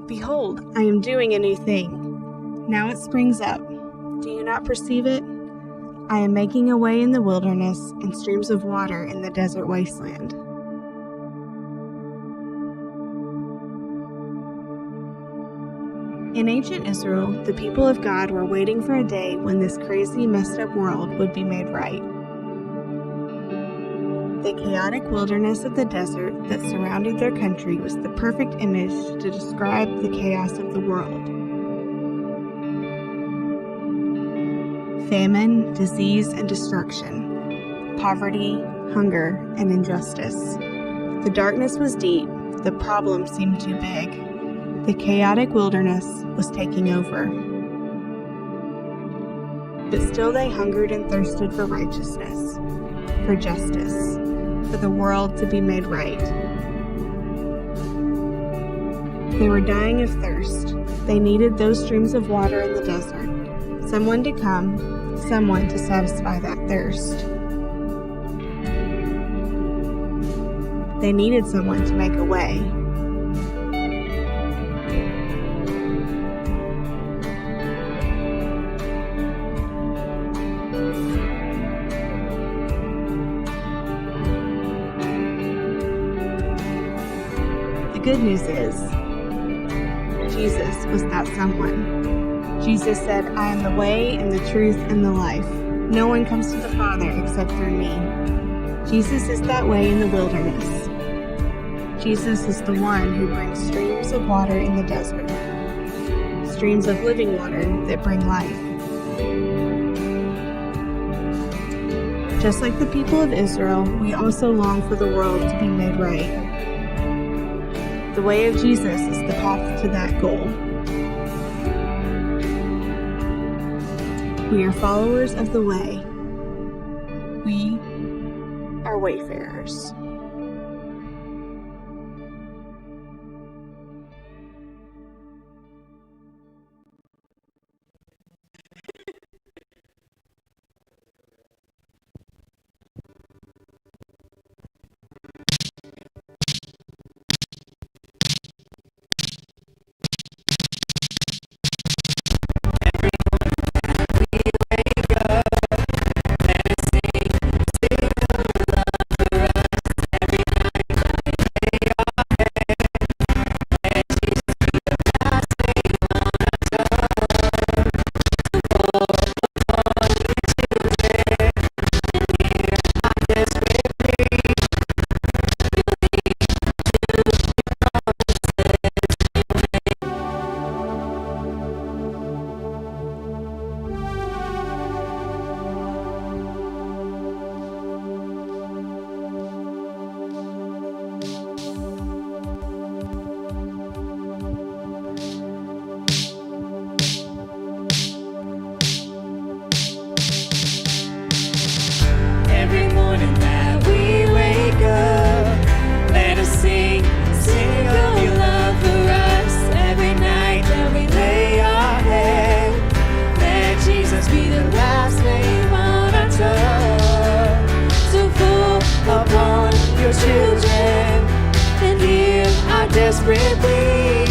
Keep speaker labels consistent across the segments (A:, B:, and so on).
A: Behold, I am doing a new thing. Now it springs up. Do you not perceive it? I am making a way in the wilderness and streams of water in the desert wasteland. In ancient Israel, the people of God were waiting for a day when this crazy, messed up world would be made right. The chaotic wilderness of the desert that surrounded their country was the perfect image to describe the chaos of the world. Famine, disease, and destruction, poverty, hunger, and injustice. The darkness was deep, the problem seemed too big. The chaotic wilderness was taking over. But still they hungered and thirsted for righteousness, for justice, for the world to be made right. They were dying of thirst. They needed those streams of water in the desert. Someone to come, someone to satisfy that thirst. They needed someone to make a way. The good news is, Jesus was that someone. Jesus said, I am the way and the truth and the life. No one comes to the Father except through me. Jesus is that way in the wilderness. Jesus is the one who brings streams of water in the desert. Streams of living water that bring life. Just like the people of Israel, we also long for the world to be made right. The way of Jesus is the path to that goal. We are followers of the way. We are wayfarers.
B: Desperately,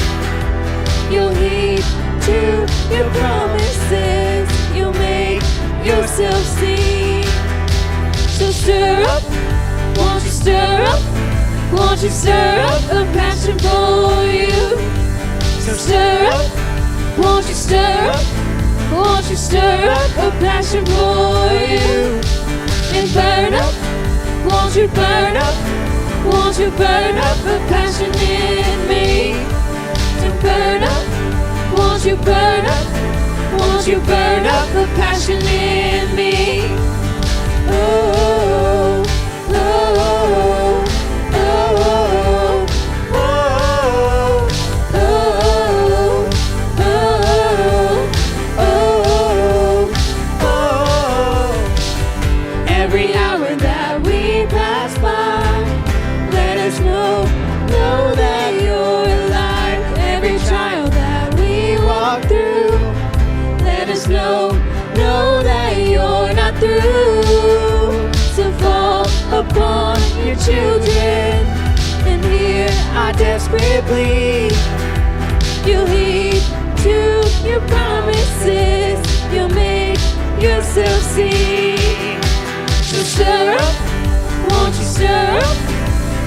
B: you'll heed to your promises, you'll make yourself see. So stir up, won't you stir up, won't you stir up a passion for you? So stir up, won't you stir up, won't you stir up a passion for you? And burn up, won't you burn up, won't you burn up a passion in me? To burn up, won't you burn up, won't you burn up a passion in me? Oh, oh, oh, oh, oh, oh, oh, oh. Every hour that we pass by, let us know that you're alive. Every trial that we walk through, let us know that you're not through. So fall upon your children and hear our desperate plea. you heed to your promises, you make yourself seen. So stir up, won't you stir up?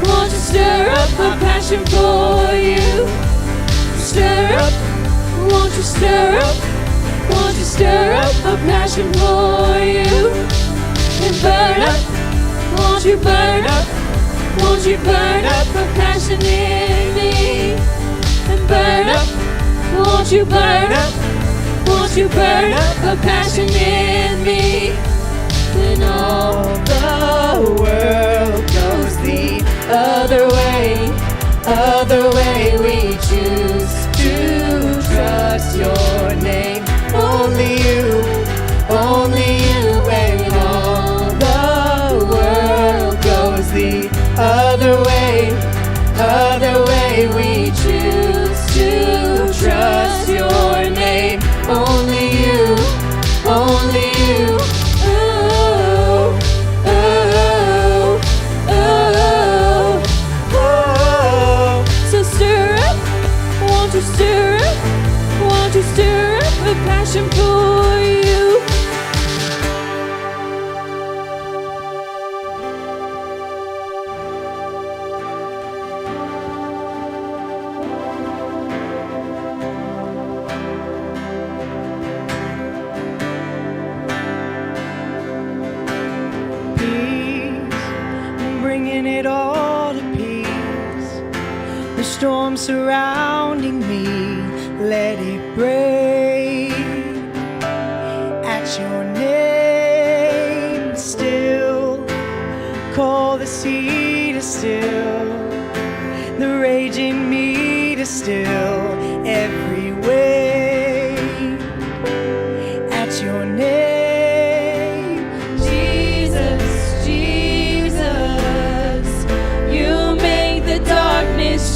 B: Won't you stir up a passion for you? Stir up, won't you stir up? Won't you stir up a passion for you? And burn up, won't you burn up? Won't you burn up a passion in me? And burn up, won't you burn up? Won't you burn up a passion in me? Then all the world goes the other way we choose to trust your name. Only you, and all the world goes the other way we choose to trust your name. Only you, only you. Oh, oh, oh, oh. So stir up, won't you stir up? Won't you stir up a passion for you?
C: Bringing it all to peace. The storm surrounding me, let it break. At your name, still call the sea to still, the raging me to still every wave. At your name,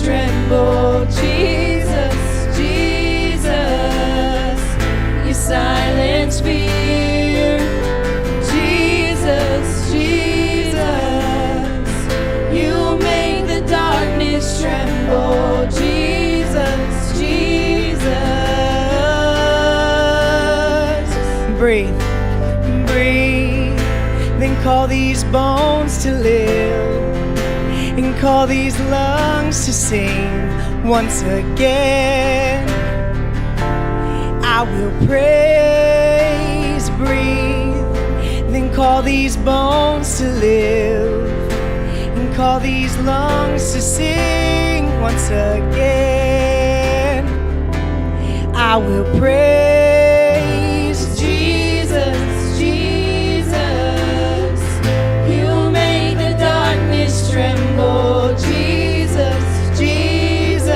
B: tremble, Jesus, Jesus, you silence fear. Jesus, Jesus, you make the darkness tremble. Jesus, Jesus.
C: Breathe, breathe, then call these bones to live, and call these lungs to sing once again. I will praise, breathe, then call these bones to live, and call these lungs to sing once again. I will praise Jesus, Jesus, you make the darkness tremble. Jesus, Jesus,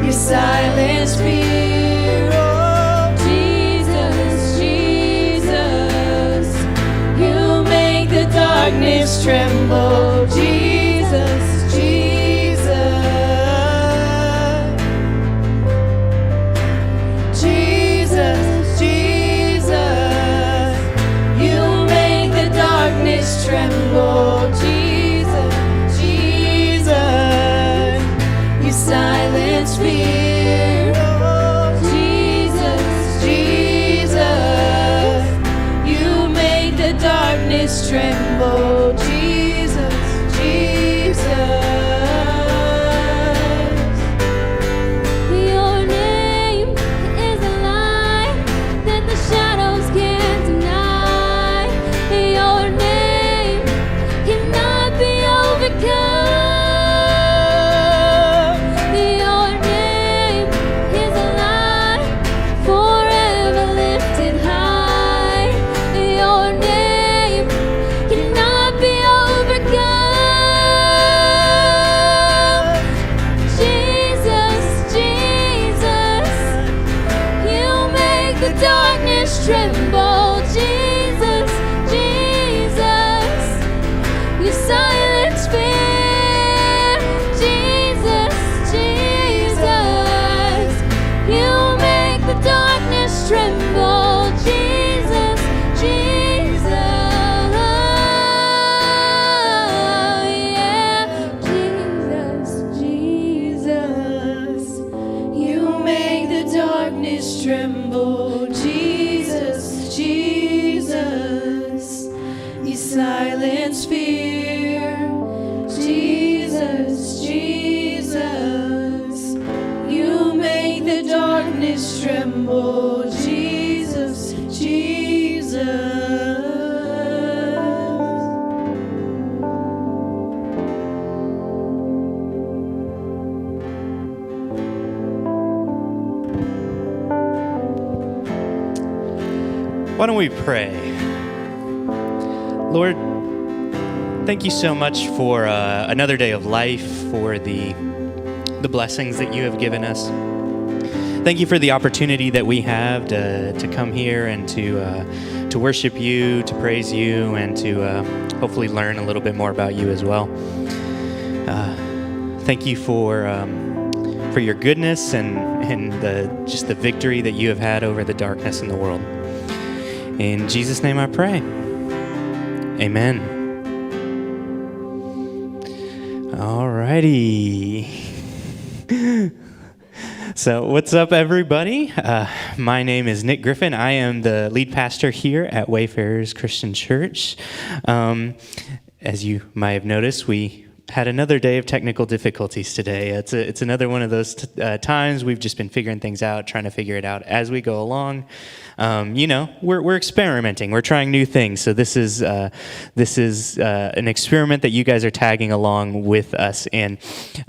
C: you silence fear. Oh, Jesus, Jesus, you make the darkness tremble. Jesus, Jesus, Jesus, Jesus, you make the darkness tremble. Jesus, Jesus, you silence fear. Jesus, Jesus, you make the darkness tremble. Jesus, Jesus. Your name is a light that the shadows can't deny. Your name cannot be overcome. Your name is a light forever lifted high. Your name cannot be overcome. Jesus, Jesus, you make the darkness tremble. Jesus, Jesus, you silence fear. Jesus, Jesus, you make the darkness tremble. Jesus, Jesus, yeah. Jesus, Jesus,
B: darkness tremble. Jesus, Jesus, you silence fear. Jesus, Jesus, you make the darkness tremble. Jesus, Jesus.
D: Why don't we pray? Lord, thank you so much for another day of life, for the blessings that you have given us. Thank you for the opportunity that we have to come here and to worship you, to praise you, and to hopefully learn a little bit more about you as well. Thank you for your goodness and just the victory that you have had over the darkness in the world. In Jesus' name I pray. Amen. Alrighty. So what's up, everybody? My name is Nick Griffin. I am the lead pastor here at Wayfarers Christian Church. As you might have noticed, we had another day of technical difficulties today. It's another one of those times we've just been figuring things out, trying to figure it out as we go along. We're experimenting. We're trying new things. So this is an experiment that you guys are tagging along with us in.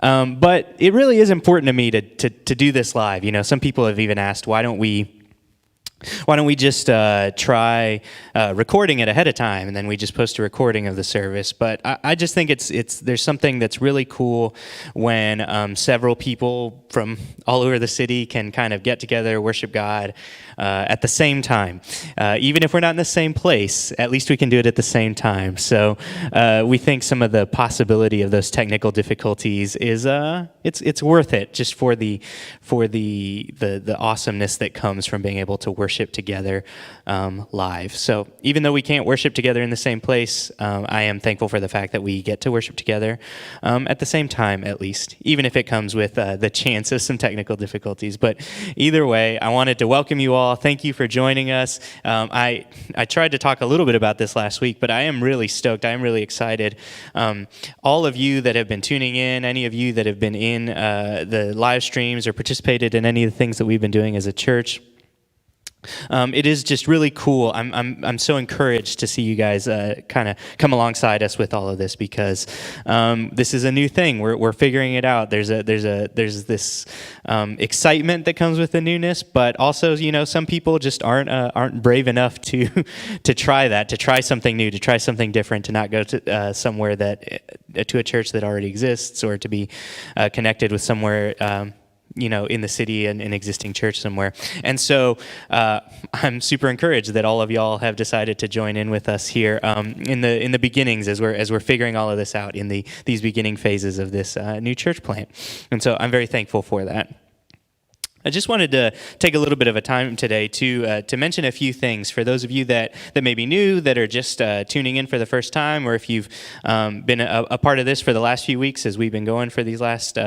D: But it really is important to me to do this live. You know, some people have even asked, why don't we just try recording it ahead of time, and then we just post a recording of the service? But I just think there's something that's really cool when several people from all over the city can kind of get together, worship God at the same time. Even if we're not in the same place, at least we can do it at the same time. So we think some of the possibility of those technical difficulties is it's worth it, just for the awesomeness that comes from being able to worship together live. So even though we can't worship together in the same place, I am thankful for the fact that we get to worship together at the same time, at least, even if it comes with the chance of some technical difficulties. But either way, I wanted to welcome you all. Thank you for joining us. I tried to talk a little bit about this last week, but I am really stoked. I am really excited. All of you that have been tuning in, any of you that have been in the live streams or participated in any of the things that we've been doing as a church, it is just really cool. I'm so encouraged to see you guys kind of come alongside us with all of this, because this is a new thing. We're figuring it out. There's this excitement that comes with the newness, but also, you know, some people just aren't brave enough to try something new, to try something different, to not go to somewhere to a church that already exists, or to be connected with somewhere in the city, and an existing church somewhere. And so I'm super encouraged that all of y'all have decided to join in with us here in the beginnings, as we're figuring all of this out in these beginning phases of this new church plant. And so I'm very thankful for that. I just wanted to take a little bit of a time today to mention a few things for those of you that may be new, that are just tuning in for the first time, or if you've been a part of this for the last few weeks, as we've been going for these last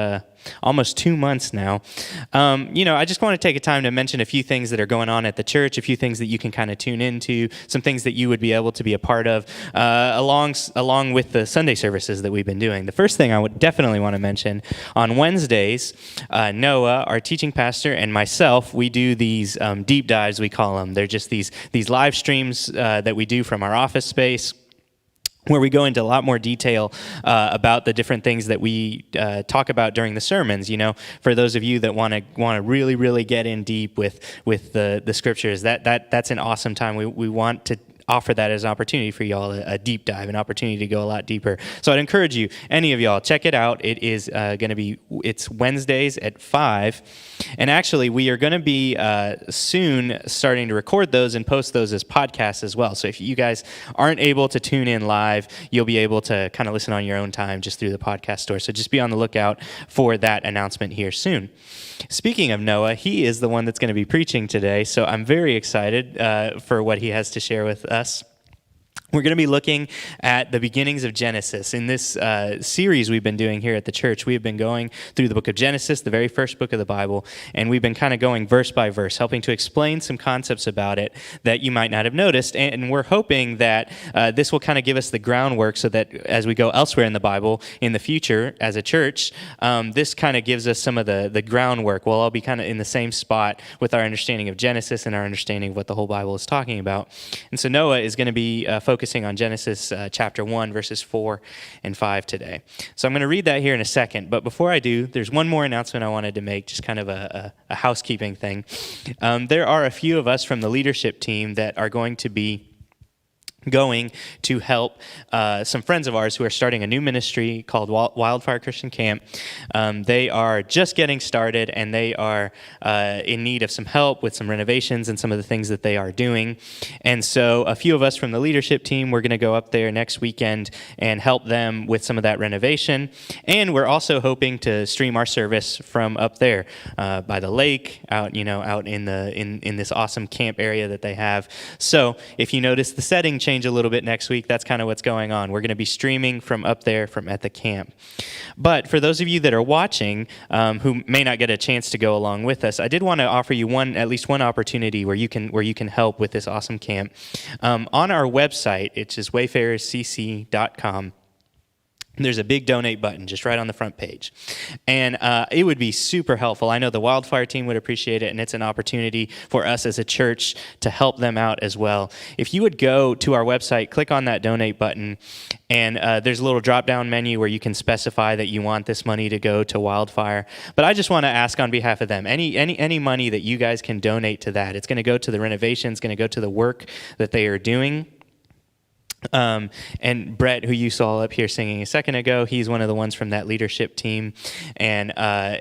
D: almost 2 months now. I just want to take a time to mention a few things that are going on at the church, a few things that you can kind of tune into, some things that you would be able to be a part of, along with the Sunday services that we've been doing. The first thing I would definitely want to mention, on Wednesdays, Noah, our teaching pastor, and myself, we do these deep dives, we call them. They're just these live streams that we do from our office space, where we go into a lot more detail about the different things that we talk about during the sermons. You know, for those of you that want to really, really get in deep with the scriptures, that's an awesome time. We want to offer that as an opportunity for y'all, a deep dive, an opportunity to go a lot deeper. So I'd encourage you, any of y'all, check it out. It is it's Wednesdays at 5. And actually, we are going to be soon starting to record those and post those as podcasts as well. So if you guys aren't able to tune in live, you'll be able to kind of listen on your own time just through the podcast store. So just be on the lookout for that announcement here soon. Speaking of Noah, he is the one that's going to be preaching today. So I'm very excited for what he has to share with us. We're going to be looking at the beginnings of Genesis. In this series we've been doing here at the church, we have been going through the book of Genesis, the very first book of the Bible, and we've been kind of going verse by verse, helping to explain some concepts about it that you might not have noticed. And we're hoping that this will kind of give us the groundwork so that as we go elsewhere in the Bible in the future as a church, this kind of gives us some of the groundwork. We'll all be kind of in the same spot with our understanding of Genesis and our understanding of what the whole Bible is talking about. And so Noah is going to be focusing on Genesis chapter 1, verses 4 and 5 today. So I'm going to read that here in a second, but before I do, there's one more announcement I wanted to make, just kind of a housekeeping thing. There are a few of us from the leadership team that are going to be going to help some friends of ours who are starting a new ministry called Wildfire Christian Camp. They are just getting started, and they are in need of some help with some renovations and some of the things that they are doing. And so a few of us from the leadership team, we're going to go up there next weekend and help them with some of that renovation. And we're also hoping to stream our service from up there by the lake, out in this awesome camp area that they have. So if you notice the setting change a little bit next week, that's kind of what's going on. We're going to be streaming from up there from at the camp. But for those of you that are watching who may not get a chance to go along with us, I did want to offer you at least one opportunity where you can help with this awesome camp. On our website, it's just wayfarerscc.com. There's a big donate button just right on the front page. And it would be super helpful. I know the Wildfire team would appreciate it, and it's an opportunity for us as a church to help them out as well. If you would go to our website, click on that donate button, and there's a little drop-down menu where you can specify that you want this money to go to Wildfire. But I just want to ask on behalf of them, any money that you guys can donate to that, it's going to go to the renovation, it's going to go to the work that they are doing. And Brett, who you saw up here singing a second ago, he's one of the ones from that leadership team, and I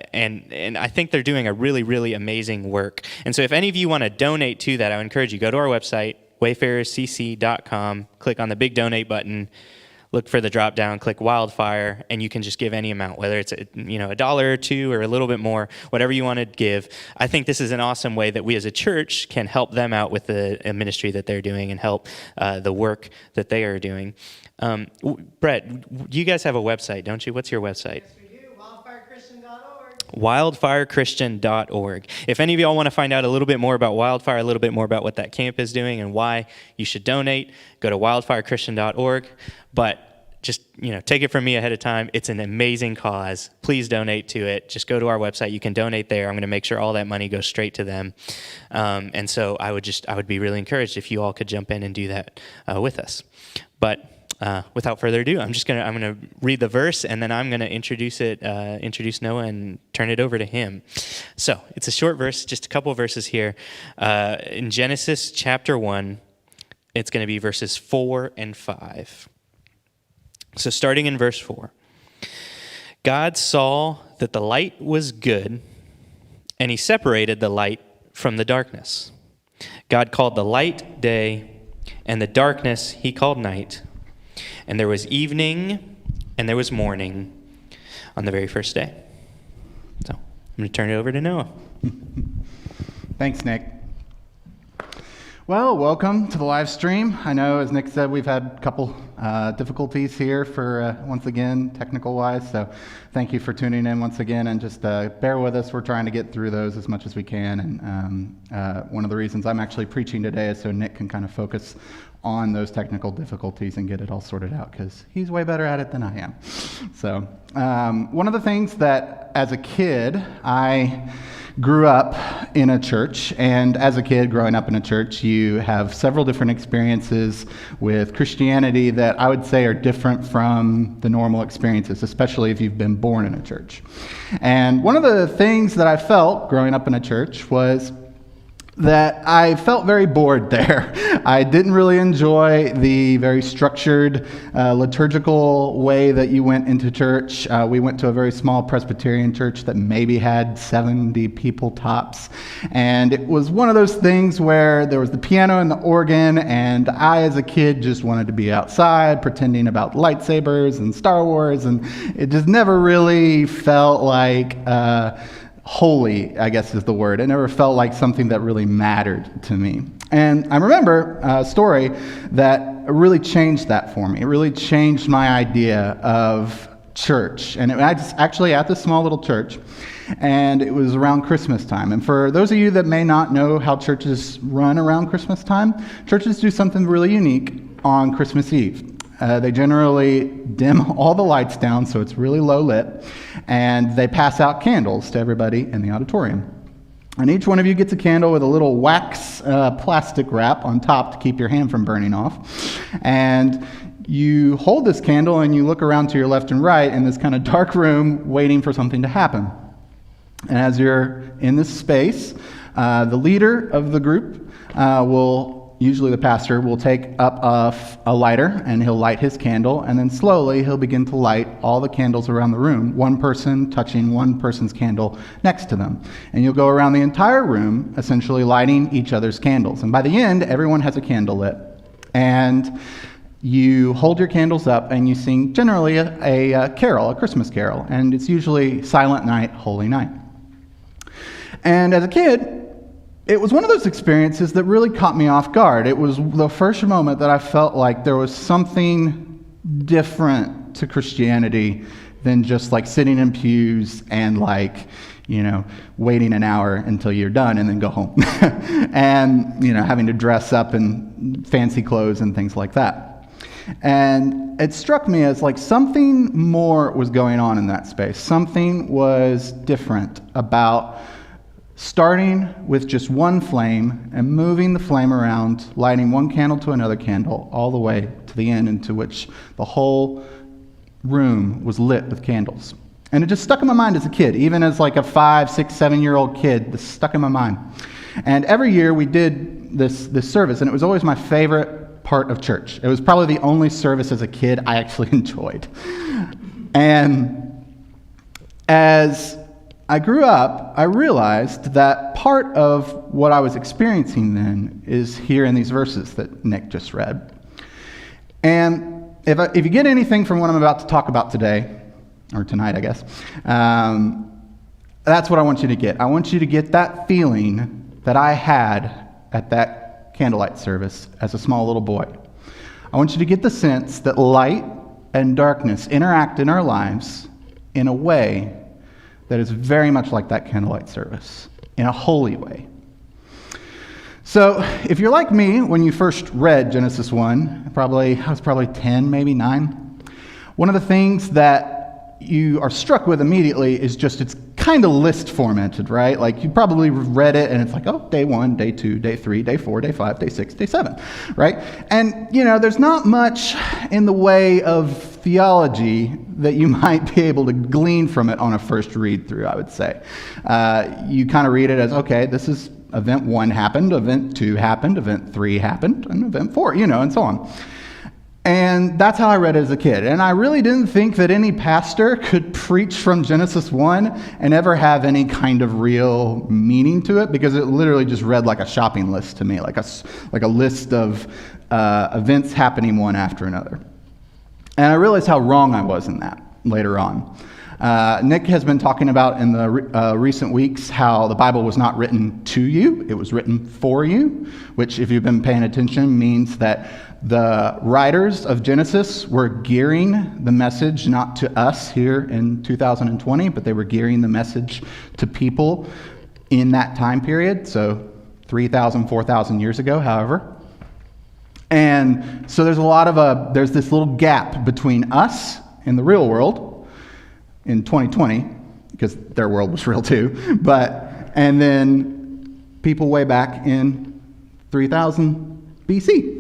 D: think they're doing a really, really amazing work. And so if any of you want to donate to that, I would encourage you, go to our website, wayfarerscc.com, click on the big donate button, look for the drop down, click Wildfire, and you can just give any amount, whether it's $1 or $2 or a little bit more, whatever you want to give. I think this is an awesome way that we as a church can help them out with the ministry that they're doing and help the work that they are doing. Brett, you guys have a website, don't you? What's your website?
E: Yes, we do. WildfireChristian.org.
D: WildfireChristian.org. If any of y'all want to find out a little bit more about Wildfire, a little bit more about what that camp is doing and why you should donate, go to WildfireChristian.org. But just, take it from me ahead of time. It's an amazing cause. Please donate to it. Just go to our website. You can donate there. I'm going to make sure all that money goes straight to them. And so I would be really encouraged if you all could jump in and do that with us. But without further ado, I'm going to read the verse, and then I'm going to introduce Noah and turn it over to him. So it's a short verse, just a couple of verses here. In Genesis chapter 1, it's going to be verses 4 and 5. So starting in verse 4, God saw that the light was good, and he separated the light from the darkness. God called the light day, and the darkness he called night. And there was evening, and there was morning on the very first day. So I'm going to turn it over to Noah.
F: Thanks, Nick. Well, welcome to the live stream. I know, as Nick said, we've had a couple difficulties here for, once again, technical-wise, so thank you for tuning in once again, and just bear with us. We're trying to get through those as much as we can, and one of the reasons I'm actually preaching today is so Nick can kind of focus on those technical difficulties and get it all sorted out, because he's way better at it than I am. So one of the things that, as a kid, I grew up in a church, and as a kid growing up in a church, you have several different experiences with Christianity that I would say are different from the normal experiences, especially if you've been born in a church. And one of the things that I felt growing up in a church was that I felt very bored there. I didn't really enjoy the very structured liturgical way that you went into church. We went to a very small Presbyterian church that maybe had 70 people tops. And it was one of those things where there was the piano and the organ, and I, as a kid, just wanted to be outside pretending about lightsabers and Star Wars, and it just never really felt like holy, I guess is the word. It never felt like something that really mattered to me. And I remember a story that really changed that for me. It really changed my idea of church. And it was actually at this small little church, and it was around Christmas time. And for those of you that may not know how churches run around Christmas time, churches do something really unique on Christmas Eve. They generally dim all the lights down so it's really low lit, and they pass out candles to everybody in the auditorium. And each one of you gets a candle with a little wax plastic wrap on top to keep your hand from burning off. And you hold this candle and you look around to your left and right in this kind of dark room waiting for something to happen. And as you're in this space, the leader of the group usually the pastor, will take up a lighter and he'll light his candle, and then slowly he'll begin to light all the candles around the room, one person touching one person's candle next to them. And you'll go around the entire room, essentially lighting each other's candles. And by the end, everyone has a candle lit. And you hold your candles up and you sing generally a carol, a Christmas carol. And it's usually Silent Night, Holy Night. And as a kid, it was one of those experiences that really caught me off guard. It was the first moment that I felt like there was something different to Christianity than just like sitting in pews and waiting an hour until you're done and then go home. And, having to dress up in fancy clothes and things like that. And it struck me as like something more was going on in that space. Something was different about starting with just one flame and moving the flame around, lighting one candle to another candle, all the way to the end, into which the whole room was lit with candles. And it just stuck in my mind as a kid, even as like a 5, 6, 7-year-old kid. This stuck in my mind. And every year we did this service, and it was always my favorite part of church. It was probably the only service as a kid I actually enjoyed. And as I grew up, I realized that part of what I was experiencing then is here in these verses that Nick just read. And if you get anything from what I'm about to talk about today, or tonight, I guess, that's what I want you to get. I want you to get that feeling that I had at that candlelight service as a small little boy. I want you to get the sense that light and darkness interact in our lives in a way that is very much like that candlelight service, in a holy way. So if you're like me, when you first read Genesis 1, I was probably 10, maybe 9, one of the things that you are struck with immediately is just it's kind of list formatted, right? Like you probably read it and it's like, oh, day 1, day 2, day 3, day 4, day 5, day 6, day 7, right? And, there's not much in the way of theology that you might be able to glean from it on a first read through, I would say. You kind of read it as, okay, this is event 1 happened, event 2 happened, event 3 happened, and event 4, and so on. And that's how I read it as a kid. And I really didn't think that any pastor could preach from Genesis 1 and ever have any kind of real meaning to it, because it literally just read like a shopping list to me, like a list of events happening one after another. And I realized how wrong I was in that later on. Nick has been talking about in the recent weeks how the Bible was not written to you, it was written for you, which, if you've been paying attention, means that the writers of Genesis were gearing the message not to us here in 2020, but they were gearing the message to people in that time period, so 3,000, 4,000 years ago, however. And so there's this little gap between us and the real world in 2020, because their world was real too, and then people way back in 3000 BC.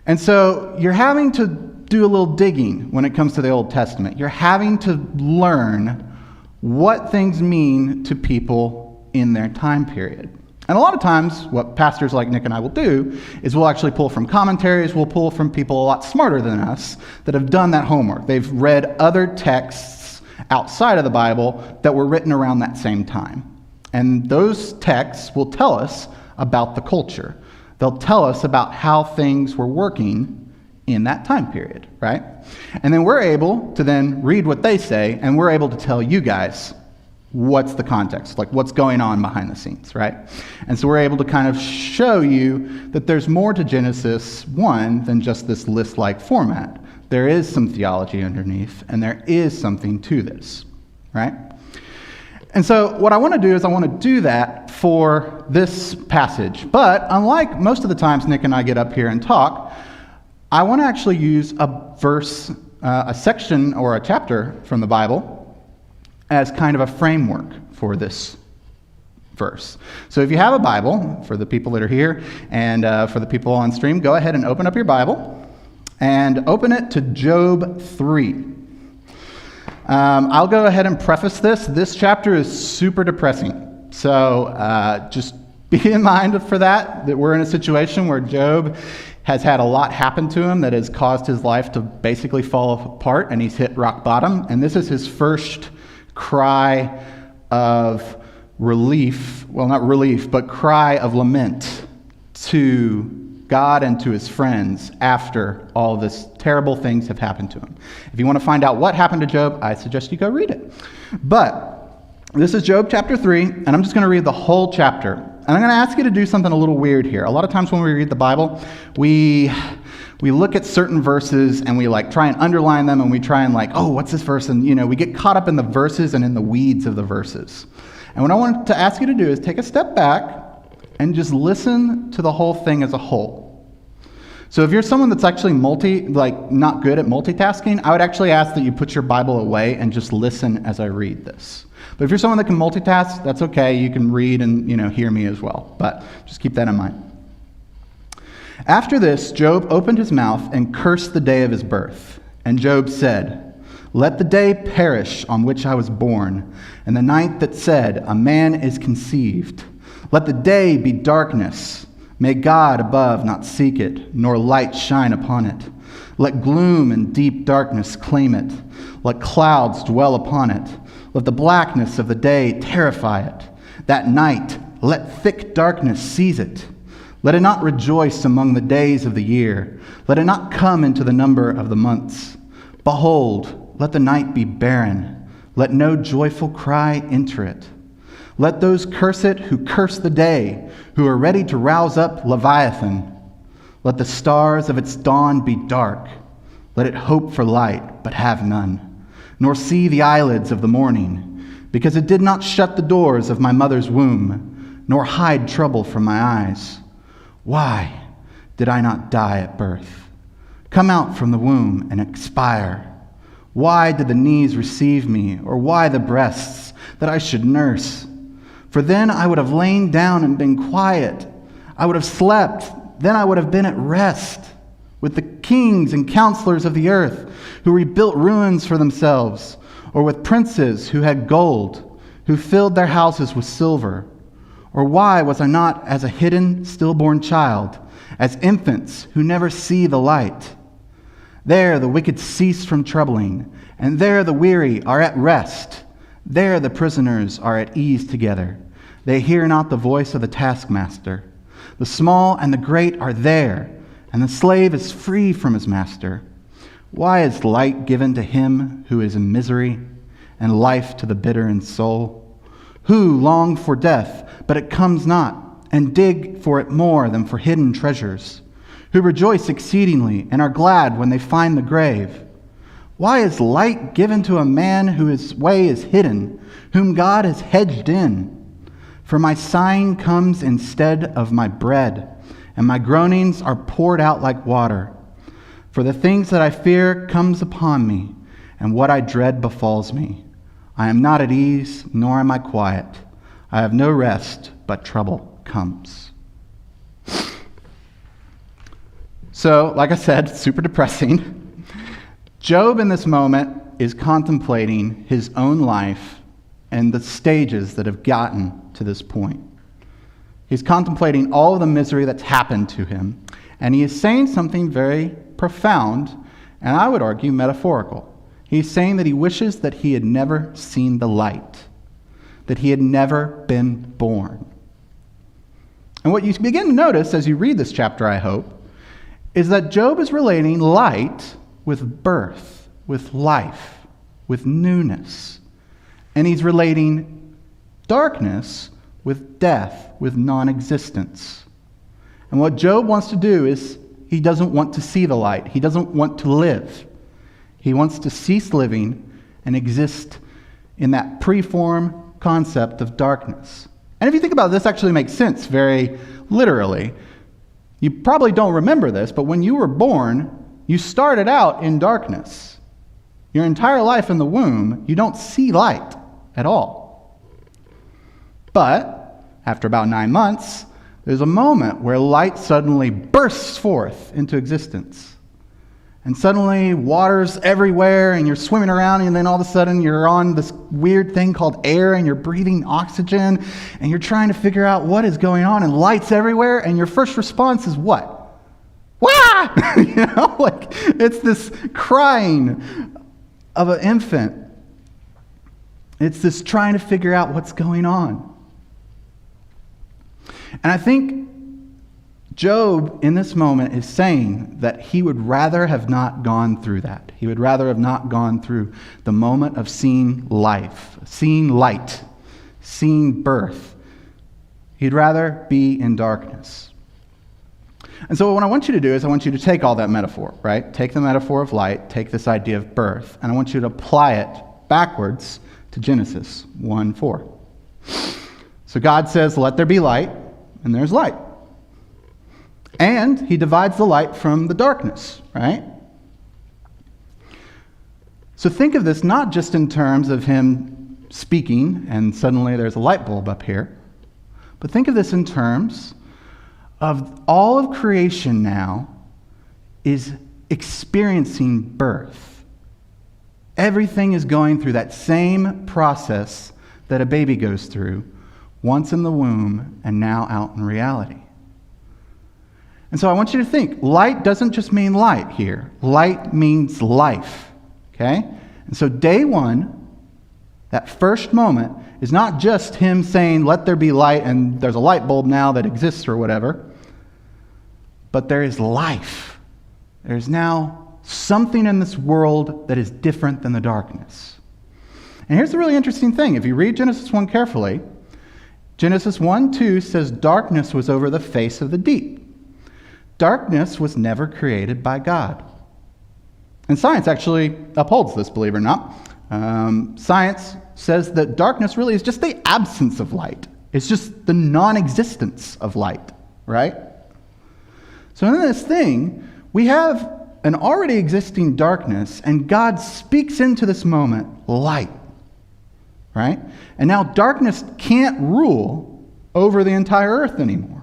F: And so you're having to do a little digging when it comes to the Old Testament. You're having to learn what things mean to people in their time period. And a lot of times, what pastors like Nick and I will do is we'll actually pull from commentaries, we'll pull from people a lot smarter than us that have done that homework. They've read other texts outside of the Bible that were written around that same time. And those texts will tell us about the culture. They'll tell us about how things were working in that time period, right? And then we're able to then read what they say, and we're able to tell you guys what's the context, like what's going on behind the scenes, right? And so we're able to kind of show you that there's more to Genesis 1 than just this list-like format. There is some theology underneath, and there is something to this, right? And so what I want to do is I want to do that for this passage. But unlike most of the times Nick and I get up here and talk, I want to actually use a verse, a section or a chapter from the Bible as kind of a framework for this verse. So if you have a Bible, for the people that are here and for the people on stream, go ahead and open up your Bible and open it to Job 3. I'll go ahead and preface this. This chapter is super depressing. So just be in mind for that we're in a situation where Job has had a lot happen to him that has caused his life to basically fall apart, and he's hit rock bottom. And this is his first cry of relief, well, not relief, but cry of lament to God and to his friends after all this terrible things have happened to him. If you want to find out what happened to Job, I suggest you go read it. But this is Job chapter 3, and I'm just going to read the whole chapter. And I'm going to ask you to do something a little weird here. A lot of times when we read the Bible, we look at certain verses and we like try and underline them, and we try and like, oh, what's this verse? And we get caught up in the verses and in the weeds of the verses. And what I want to ask you to do is take a step back and just listen to the whole thing as a whole. So if you're someone that's actually not good at multitasking, I would actually ask that you put your Bible away and just listen as I read this. But if you're someone that can multitask, that's okay. You can read and hear me as well. But just keep that in mind. After this, Job opened his mouth and cursed the day of his birth. And Job said, "Let the day perish on which I was born, and the night that said, a man is conceived. Let the day be darkness. May God above not seek it, nor light shine upon it. Let gloom and deep darkness claim it. Let clouds dwell upon it. Let the blackness of the day terrify it. That night, let thick darkness seize it. Let it not rejoice among the days of the year. Let it not come into the number of the months. Behold, let the night be barren. Let no joyful cry enter it. Let those curse it who curse the day, who are ready to rouse up Leviathan. Let the stars of its dawn be dark. Let it hope for light, but have none, nor see the eyelids of the morning, because it did not shut the doors of my mother's womb, nor hide trouble from my eyes. Why did I not die at birth? Come out from the womb and expire. Why did the knees receive me, or why the breasts, that I should nurse? For then I would have lain down and been quiet. I would have slept, then I would have been at rest with the kings and counselors of the earth, who rebuilt ruins for themselves, or with princes who had gold, who filled their houses with silver. Or why was I not as a hidden, stillborn child, as infants who never see the light? There the wicked cease from troubling, and there the weary are at rest. There the prisoners are at ease together. They hear not the voice of the taskmaster. The small and the great are there, and the slave is free from his master. Why is light given to him who is in misery, and life to the bitter in soul? Who long for death, but it comes not, and dig for it more than for hidden treasures? Who rejoice exceedingly, and are glad when they find the grave? Why is light given to a man whose way is hidden, whom God has hedged in? For my sighing comes instead of my bread, and my groanings are poured out like water. For the things that I fear comes upon me, and what I dread befalls me. I am not at ease, nor am I quiet. I have no rest, but trouble comes. So, like I said, super depressing. Job in this moment is contemplating his own life and the stages that have gotten to this point. He's contemplating all of the misery that's happened to him, and he is saying something very profound, and I would argue metaphorical. He's saying that he wishes that he had never seen the light, that he had never been born. And what you begin to notice as you read this chapter, I hope, is that Job is relating light with birth, with life, with newness. And he's relating darkness with death, with non-existence. And what Job wants to do is he doesn't want to see the light. He doesn't want to live. He wants to cease living and exist in that preform concept of darkness. And if you think about it, this actually makes sense very literally. You probably don't remember this, but when you were born, you started out in darkness. Your entire life in the womb, you don't see light at all. But after about 9 months, there's a moment where light suddenly bursts forth into existence. And suddenly water's everywhere and you're swimming around, and then all of a sudden you're on this weird thing called air and you're breathing oxygen and you're trying to figure out what is going on, and light's everywhere, and your first response is what? Wah! Like it's this crying of an infant. It's this trying to figure out what's going on. And I think Job, in this moment, is saying that he would rather have not gone through that. He would rather have not gone through the moment of seeing life, seeing light, seeing birth. He'd rather be in darkness. And so what I want you to do is I want you to take all that metaphor, right? Take the metaphor of light, take this idea of birth, and I want you to apply it backwards to Genesis 1:4. So God says, "Let there be light," and there's light. And he divides the light from the darkness, right? So think of this not just in terms of him speaking and suddenly there's a light bulb up here, but think of this in terms of all of creation now is experiencing birth. Everything is going through that same process that a baby goes through, once in the womb and now out in reality. And so I want you to think, light doesn't just mean light here. Light means life, okay? And so day one, that first moment, is not just him saying, "Let there be light," and there's a light bulb now that exists or whatever, but there is life. There's now something in this world that is different than the darkness. And here's the really interesting thing. If you read Genesis 1 carefully, Genesis 1:2 says darkness was over the face of the deep. Darkness was never created by God. And science actually upholds this, believe it or not. Science says that darkness really is just the absence of light. It's just the non-existence of light, right? So in this thing, we have an already existing darkness, and God speaks into this moment light, right? And now darkness can't rule over the entire earth anymore.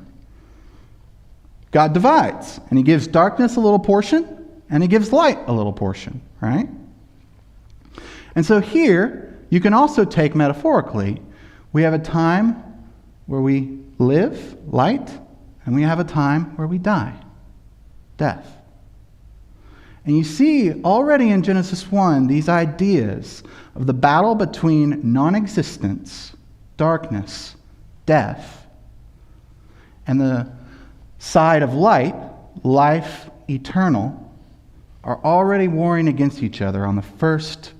F: God divides, and he gives darkness a little portion, and he gives light a little portion, right? And so here, you can also take metaphorically, we have a time where we live, light, and we have a time where we die, death. And you see already in Genesis 1 these ideas of the battle between non-existence, darkness, death, and the side of light, life eternal, are already warring against each other on the first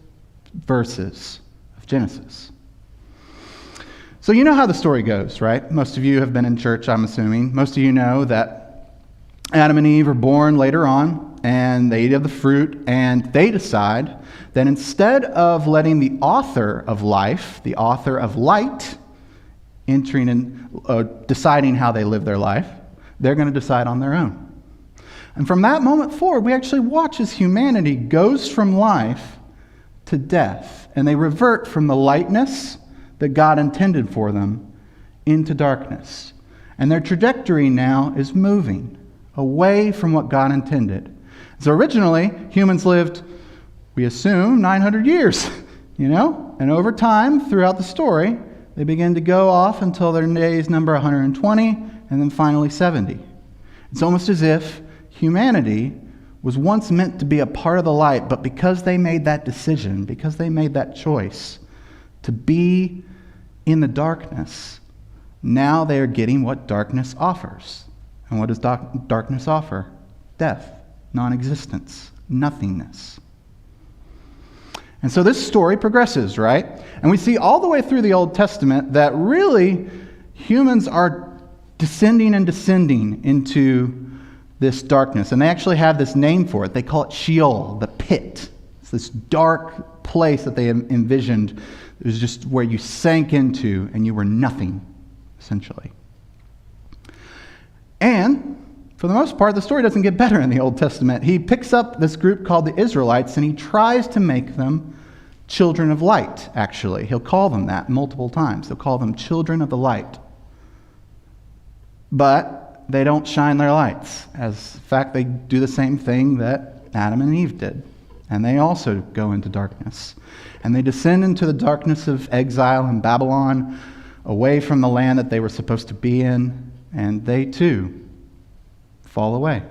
F: verses of Genesis. So you know how the story goes, right? Most of you have been in church, I'm assuming. Most of you know that Adam and Eve are born later on, and they eat of the fruit, and they decide that instead of letting the author of life, the author of light, entering and deciding how they live their life, they're going to decide on their own. And from that moment forward, we actually watch as humanity goes from life to death, and they revert from the lightness that God intended for them into darkness. And their trajectory now is moving away from what God intended. So originally, humans lived, we assume, 900 years, and over time, throughout the story, they begin to go off until their days number 120, and then finally 70. It's almost as if humanity was once meant to be a part of the light, but because they made that decision, because they made that choice to be in the darkness, now they are getting what darkness offers. And what does darkness offer? Death, non-existence, nothingness. And so this story progresses, right? And we see all the way through the Old Testament that really humans are descending and descending into this darkness. And they actually have this name for it. They call it Sheol, the pit. It's this dark place that they envisioned. It was just where you sank into and you were nothing, essentially. And for the most part, the story doesn't get better in the Old Testament. He picks up this group called the Israelites and he tries to make them children of light, actually. He'll call them that multiple times. He'll call them children of the light. But they don't shine their lights. As in fact, they do the same thing that Adam and Eve did. And they also go into darkness. And they descend into the darkness of exile in Babylon, away from the land that they were supposed to be in. And they too fall away.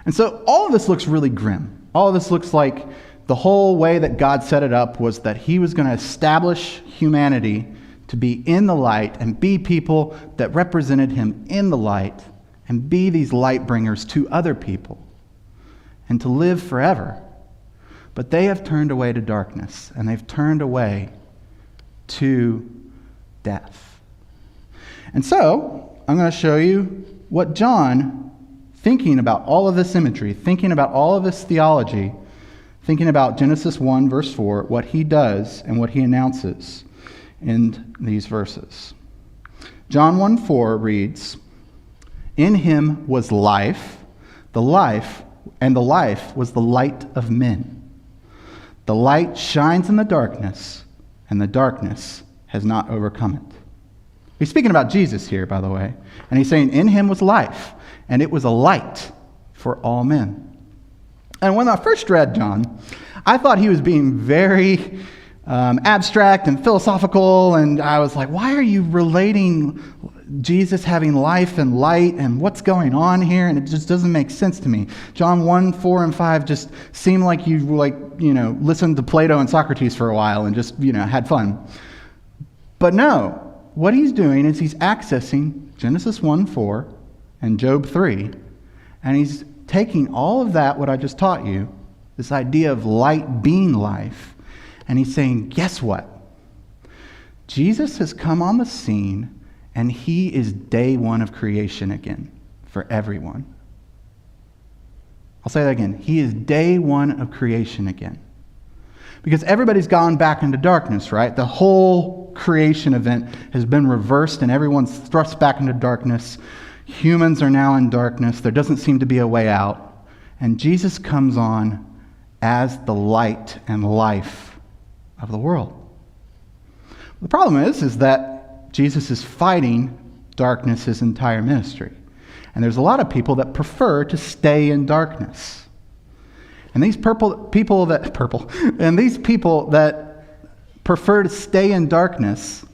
F: And so all of this looks really grim. All of this looks like the whole way that God set it up was that he was going to establish humanity to be in the light and be people that represented him in the light and be these light bringers to other people and to live forever. But they have turned away to darkness and they've turned away to death. And so I'm going to show you what John, thinking about all of this imagery, thinking about all of this theology, thinking about Genesis 1, verse 4, what he does and what he announces in these verses. John 1:4 reads, "In him was life, and the life was the light of men. The light shines in the darkness, and the darkness has not overcome it." He's speaking about Jesus here, by the way. And he's saying, in him was life, and it was a light for all men. And when I first read John, I thought he was being very abstract and philosophical, and I was like, why are you relating Jesus having life and light, and what's going on here? And it just doesn't make sense to me. John 1, 4, and 5 just seem like you listened to Plato and Socrates for a while and just, had fun. But no, what he's doing is he's accessing Genesis 1:4 and Job 3, and he's taking all of that, what I just taught you, this idea of light being life, and he's saying, guess what? Jesus has come on the scene, and he is day one of creation again for everyone. I'll say that again. He is day one of creation again. Because everybody's gone back into darkness, right? The whole creation event has been reversed, and everyone's thrust back into darkness. Humans are now in darkness. There doesn't seem to be a way out. And Jesus comes on as the light and life of the world. The problem is that Jesus is fighting darkness his entire ministry. And there's a lot of people that prefer to stay in darkness. And these people that prefer to stay in darkness,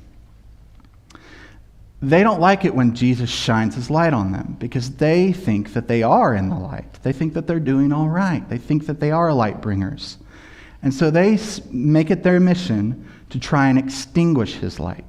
F: they don't like it when Jesus shines his light on them because they think that they are in the light. They think that they're doing all right. They think that they are light bringers. And so they make it their mission to try and extinguish his light.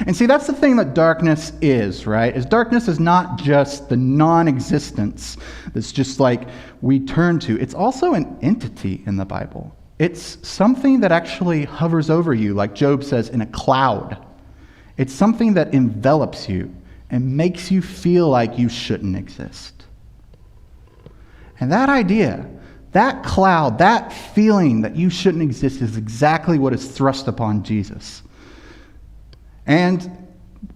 F: And see, that's the thing that darkness is, right? Is darkness is not just the non-existence that's just like we turn to. It's also an entity in the Bible. It's something that actually hovers over you, like Job says, in a cloud. It's something that envelops you and makes you feel like you shouldn't exist. And that idea, that cloud, that feeling that you shouldn't exist is exactly what is thrust upon Jesus. And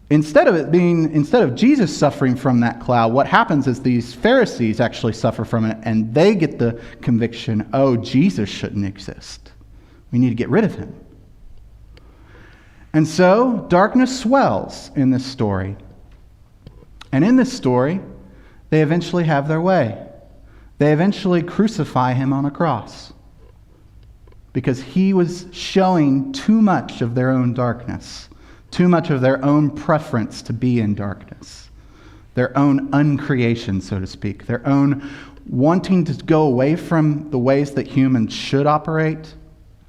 F: instead of Jesus suffering from that cloud, what happens is these Pharisees actually suffer from it, and they get the conviction, oh, Jesus shouldn't exist. We need to get rid of him. And so darkness swells in this story. And in this story, they eventually have their way. They eventually crucify him on a cross because he was showing too much of their own darkness. Too much of their own preference to be in darkness, their own uncreation, so to speak, their own wanting to go away from the ways that humans should operate.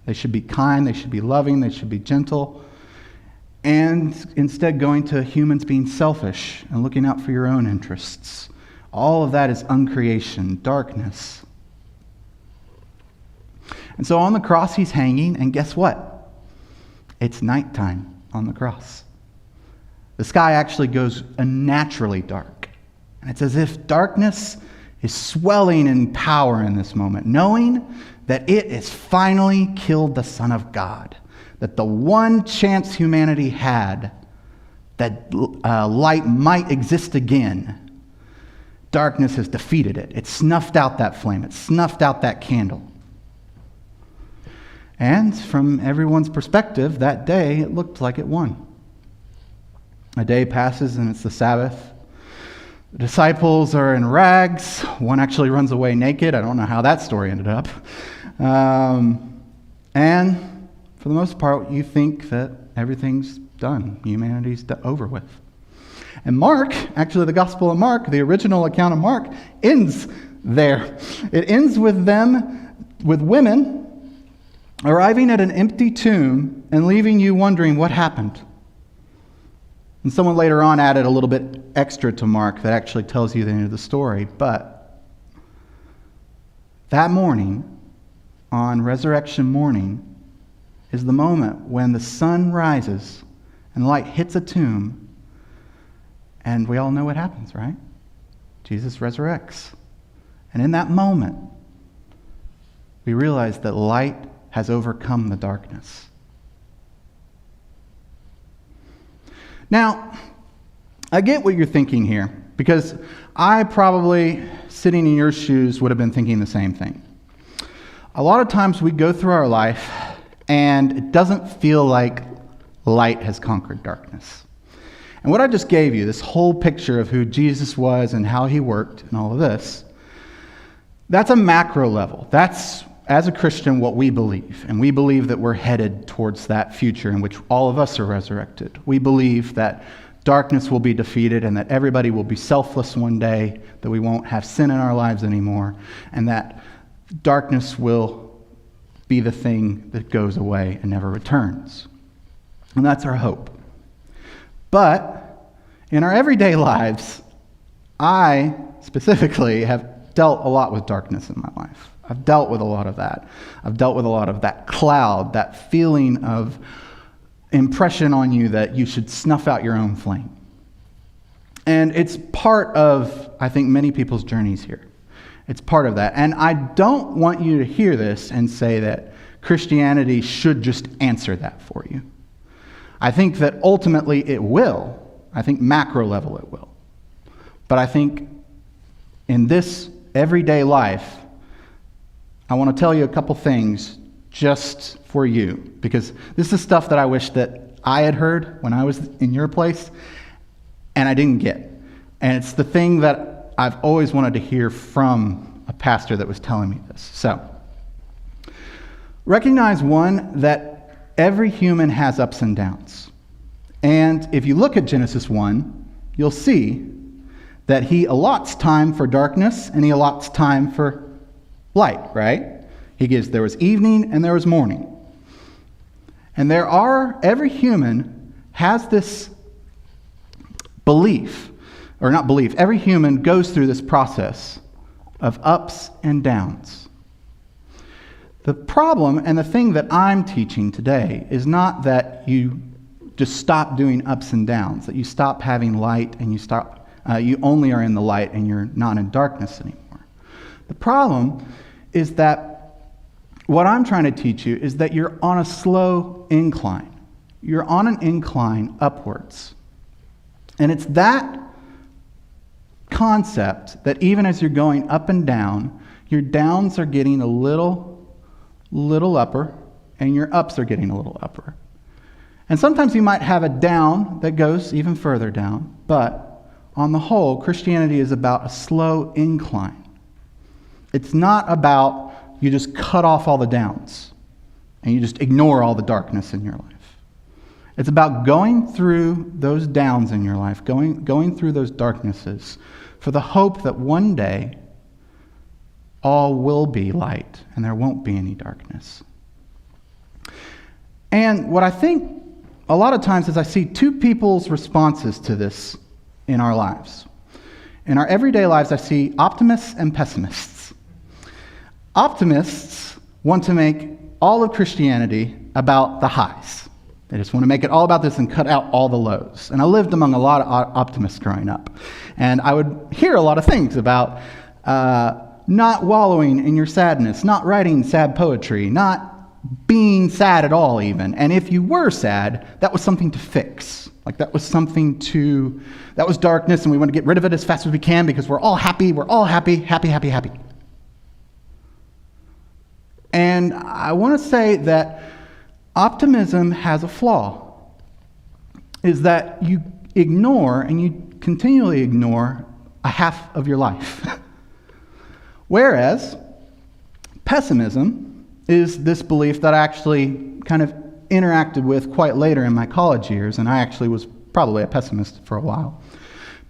F: They should be kind, they should be loving, they should be gentle, and instead going to humans being selfish and looking out for your own interests. All of that is uncreation, darkness. And so on the cross, he's hanging, and guess what? It's nighttime on the cross. The sky actually goes unnaturally dark. And it's as if darkness is swelling in power in this moment, knowing that it has finally killed the Son of God, that the one chance humanity had that light might exist again, darkness has defeated it. It snuffed out that flame. It snuffed out that candle. And from everyone's perspective, that day, it looked like it won. A day passes and it's the Sabbath. The disciples are in rags. One actually runs away naked. I don't know how that story ended up. And for the most part, you think that everything's done. Humanity's over with. And Mark, actually the Gospel of Mark, the original account of Mark, ends there. It ends with them, with women, arriving at an empty tomb and leaving you wondering what happened. And someone later on added a little bit extra to Mark that actually tells you the end of the story. But that morning, on resurrection morning, is the moment when the sun rises and light hits a tomb, and we all know what happens, right? Jesus resurrects. And in that moment, we realize that light has overcome the darkness. Now, I get what you're thinking here, because I probably, sitting in your shoes, would have been thinking the same thing. A lot of times we go through our life, and it doesn't feel like light has conquered darkness. And what I just gave you, this whole picture of who Jesus was and how he worked and all of this, that's a macro level. That's, as a Christian, what we believe. And we believe that we're headed towards that future in which all of us are resurrected. We believe that darkness will be defeated and that everybody will be selfless one day, that we won't have sin in our lives anymore, and that darkness will be the thing that goes away and never returns. And that's our hope. But in our everyday lives, I specifically have dealt a lot with darkness in my life. I've dealt with a lot of that. I've dealt with a lot of that cloud, that feeling of impression on you that you should snuff out your own flame. And it's part of, I think, many people's journeys here. It's part of that. And I don't want you to hear this and say that Christianity should just answer that for you. I think that ultimately it will. I think macro level it will. But I think in this everyday life, I want to tell you a couple things just for you, because this is stuff that I wish that I had heard when I was in your place, and I didn't get. And it's the thing that I've always wanted to hear from a pastor that was telling me this. So, recognize, one, that every human has ups and downs. And if you look at Genesis 1, you'll see that he allots time for darkness and he allots time for light, right? He gives, there was evening and there was morning. And every human has this belief, or not belief, every human goes through this process of ups and downs. The problem, and the thing that I'm teaching today, is not that you just stop doing ups and downs, that you stop having light and you only are in the light and you're not in darkness anymore. The problem is that what I'm trying to teach you is that you're on a slow incline. You're on an incline upwards. And it's that concept that even as you're going up and down, your downs are getting a little upper, and your ups are getting a little upper. And sometimes you might have a down that goes even further down, but on the whole, Christianity is about a slow incline. It's not about you just cut off all the downs and you just ignore all the darkness in your life. It's about going through those downs in your life, going through those darknesses for the hope that one day all will be light and there won't be any darkness. And what I think a lot of times is I see two people's responses to this in our lives. In our everyday lives, I see optimists and pessimists. Optimists want to make all of Christianity about the highs. They just want to make it all about this and cut out all the lows. And I lived among a lot of optimists growing up. And I would hear a lot of things about not wallowing in your sadness, not writing sad poetry, not being sad at all even. And if you were sad, that was something to fix. Like that was darkness and we want to get rid of it as fast as we can because we're all happy, happy. And I want to say that optimism has a flaw, is that you ignore and you continually ignore a half of your life. Whereas pessimism is this belief that I actually kind of interacted with quite later in my college years, and I actually was probably a pessimist for a while.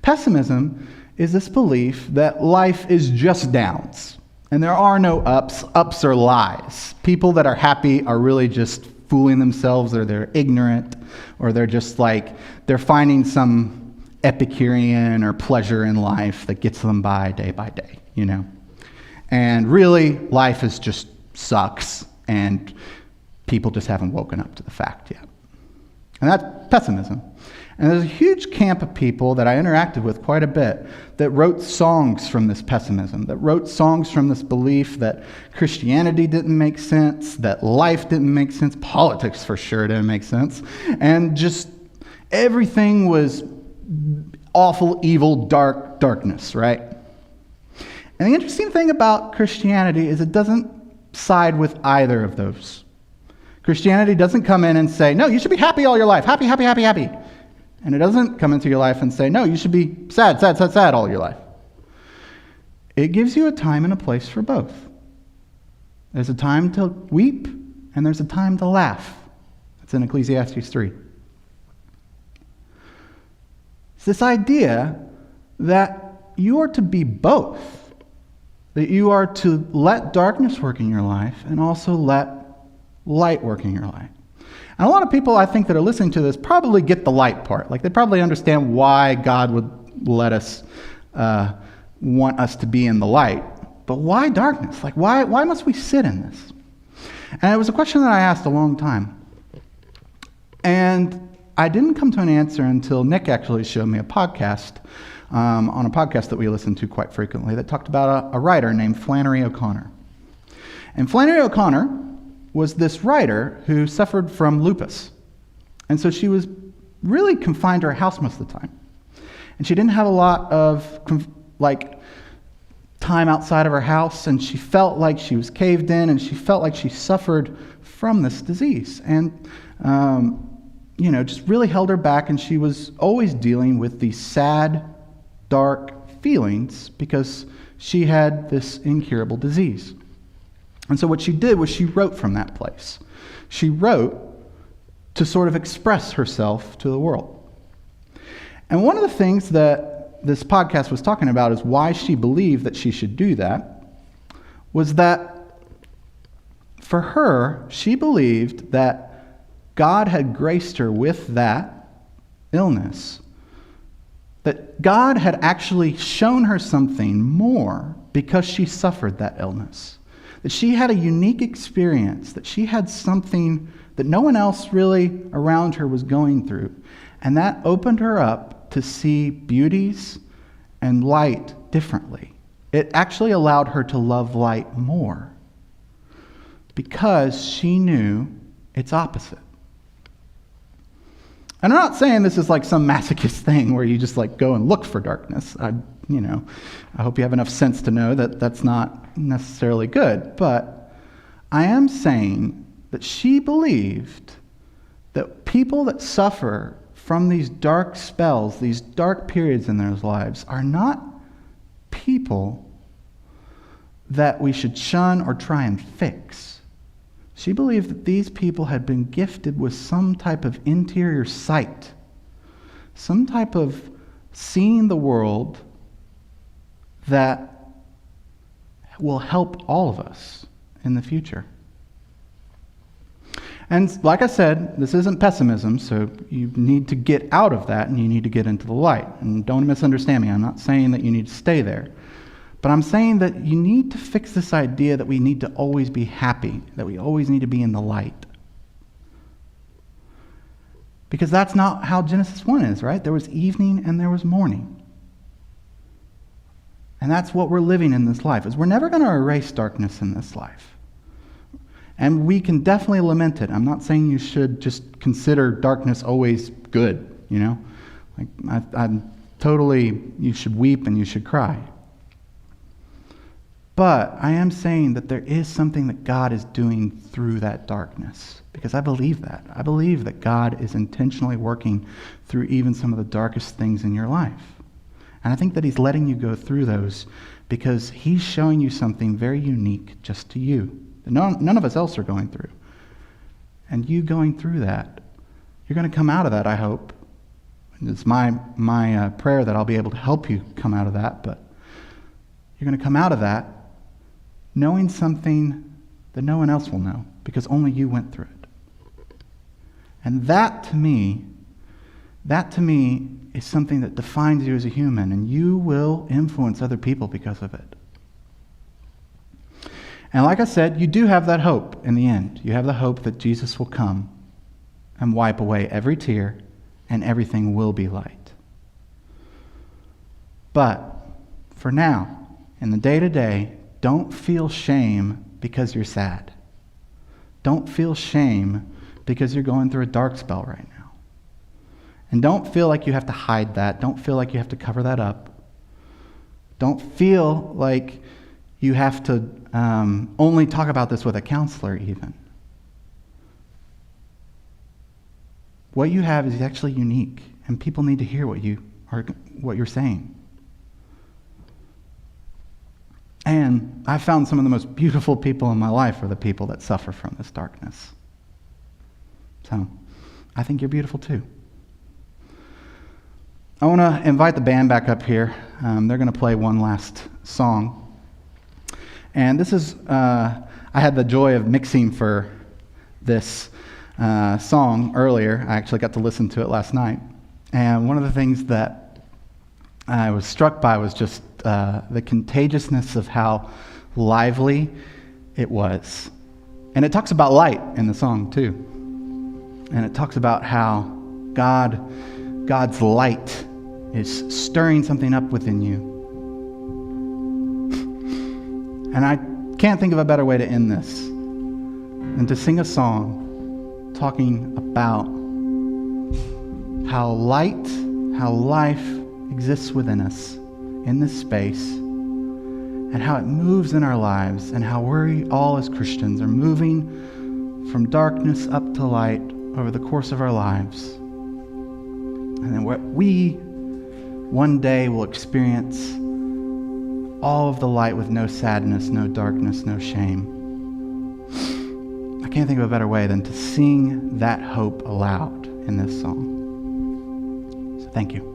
F: Pessimism is this belief that life is just downs, and there are no ups. Ups are lies. People that are happy are really just fooling themselves, or they're ignorant, or they're just like, they're finding some Epicurean or pleasure in life that gets them by day, you know? And really, life is just sucks, and people just haven't woken up to the fact yet. And that's pessimism. And there's a huge camp of people that I interacted with quite a bit that wrote songs from this pessimism, that wrote songs from this belief that Christianity didn't make sense, that life didn't make sense, politics for sure didn't make sense, and just everything was awful, evil, darkness, right? And the interesting thing about Christianity is it doesn't side with either of those. Christianity doesn't come in and say, no, you should be happy all your life, happy. And it doesn't come into your life and say, no, you should be sad all your life. It gives you a time and a place for both. There's a time to weep, and there's a time to laugh. That's in Ecclesiastes 3. It's this idea that you are to be both. That you are to let darkness work in your life and also let light work in your life. And a lot of people, I think, that are listening to this probably get the light part. Like, they probably understand why God would let us, want us to be in the light. But why darkness? Like, why must we sit in this? And it was a question that I asked a long time. And I didn't come to an answer until Nick actually showed me a podcast, on a podcast that we listen to quite frequently, that talked about a writer named Flannery O'Connor. And Flannery O'Connor was this writer who suffered from lupus. And so she was really confined to her house most of the time. And she didn't have a lot of time outside of her house, and she felt like she was caved in, and she felt like she suffered from this disease. And, just really held her back, and she was always dealing with these sad, dark feelings because she had this incurable disease. And so what she did was she wrote from that place. She wrote to sort of express herself to the world. And one of the things that this podcast was talking about is why she believed that she should do that, was that for her, she believed that God had graced her with that illness, that God had actually shown her something more because she suffered that illness. That she had a unique experience, that she had something that no one else really around her was going through. And that opened her up to see beauties and light differently. It actually allowed her to love light more because she knew its opposite. And I'm not saying this is like some masochist thing where you just like go and look for darkness. I hope you have enough sense to know that that's not necessarily good. But I am saying that she believed that people that suffer from these dark spells, these dark periods in their lives, are not people that we should shun or try and fix. She believed that these people had been gifted with some type of interior sight, some type of seeing the world that will help all of us in the future. And like I said, this isn't pessimism, so you need to get out of that and you need to get into the light. And don't misunderstand me, I'm not saying that you need to stay there. But I'm saying that you need to fix this idea that we need to always be happy, that we always need to be in the light. Because that's not how Genesis 1 is, right? There was evening and there was morning. And that's what we're living in this life, is we're never going to erase darkness in this life. And we can definitely lament it. I'm not saying you should just consider darkness always good, you know? Like, I'm totally, you should weep and you should cry. But I am saying that there is something that God is doing through that darkness, because I believe that. I believe that God is intentionally working through even some of the darkest things in your life. And I think that he's letting you go through those because he's showing you something very unique just to you, that none of us else are going through. And you going through that, you're going to come out of that, I hope. It's my prayer that I'll be able to help you come out of that, but you're going to come out of that knowing something that no one else will know, because only you went through it. And that to me is something that defines you as a human, and you will influence other people because of it. And like I said, you do have that hope in the end. You have the hope that Jesus will come and wipe away every tear, and everything will be light. But for now, in the day-to-day, don't feel shame because you're sad. Don't feel shame because you're going through a dark spell right now. And don't feel like you have to hide that. Don't feel like you have to cover that up. Don't feel like you have to only talk about this with a counselor even. What you have is actually unique, and people need to hear what you're saying. And I found some of the most beautiful people in my life are the people that suffer from this darkness. So, I think you're beautiful too. I want to invite the band back up here. They're going to play one last song. And this is, I had the joy of mixing for this song earlier. I actually got to listen to it last night. And one of the things that I was struck by was just the contagiousness of how lively it was. And it talks about light in the song too. And it talks about how God's light is stirring something up within you. And I can't think of a better way to end this than to sing a song talking about how light, how life exists within us in this space, and how it moves in our lives, and how we all as Christians are moving from darkness up to light over the course of our lives. And then what we one day will experience all of the light with no sadness, no darkness, no shame. I can't think of a better way than to sing that hope aloud in this song. So thank you.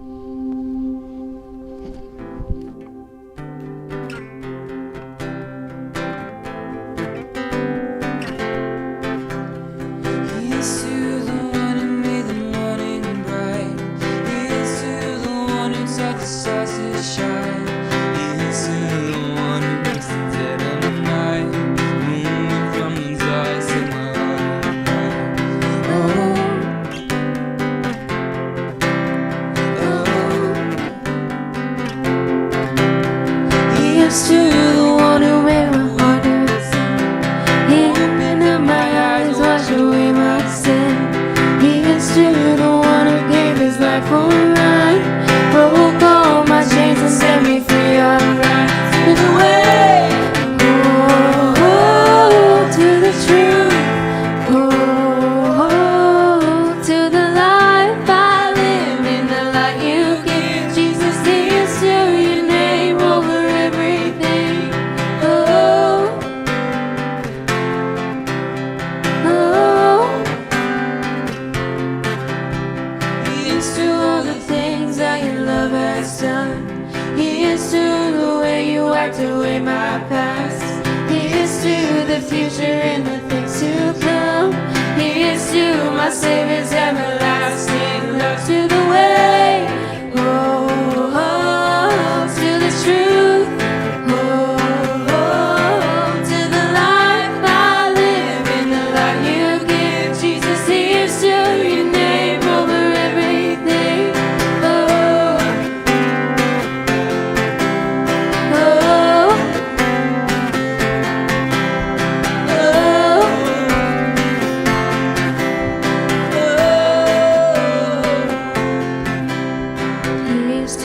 B: To the truth,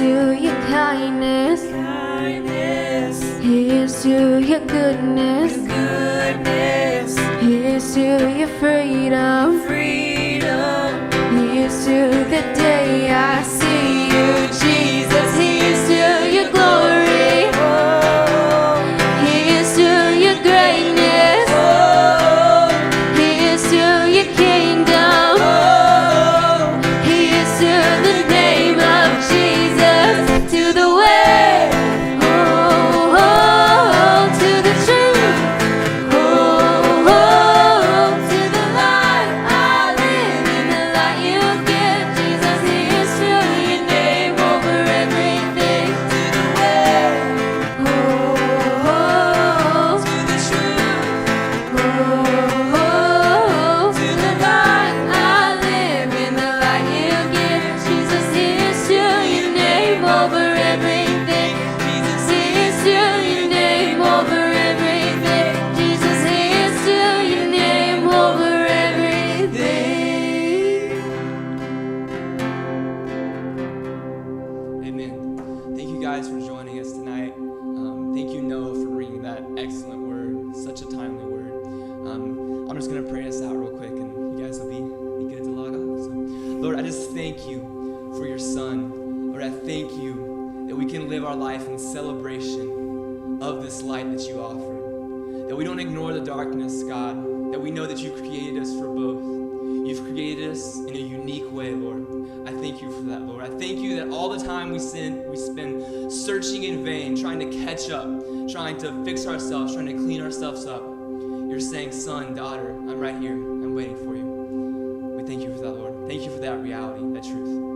C: to your kindness. Here's to your goodness. Here's to your freedom. Here's to the day I see you, Jesus. Here's to your glory. Here's to your greatness. Here's to your kingdom. Here's to the name of Jesus. To the way, oh, oh, to the truth, oh, oh, to the light. I live in the light you give, Jesus. Here's to your name over everything. To the way, oh, oh, to the truth, oh, oh, to the light. I live in the light you give, Jesus. Here's to your name over everything. Jesus, here's to your name over everything. Jesus, here's to your name over everything.
G: Amen. Thank you guys for joining us tonight. Thank you, Noah, for bringing that excellent word, such a timely word. I'm just going to pray us out real quick, and you guys will be good to log off. So, Lord, I just thank you for your son. Lord, I thank you that we can live our life in celebration of this light that you offer, that we don't ignore the darkness, God, that we know that you created us for both. You've created us in a unique way, Lord. I thank you for that, Lord. I thank you that all the time we spend searching in vain, trying to catch up, trying to fix ourselves, trying to clean ourselves up. You're saying, son, daughter, I'm right here. I'm waiting for you. We thank you for that, Lord. Thank you for that reality, that truth.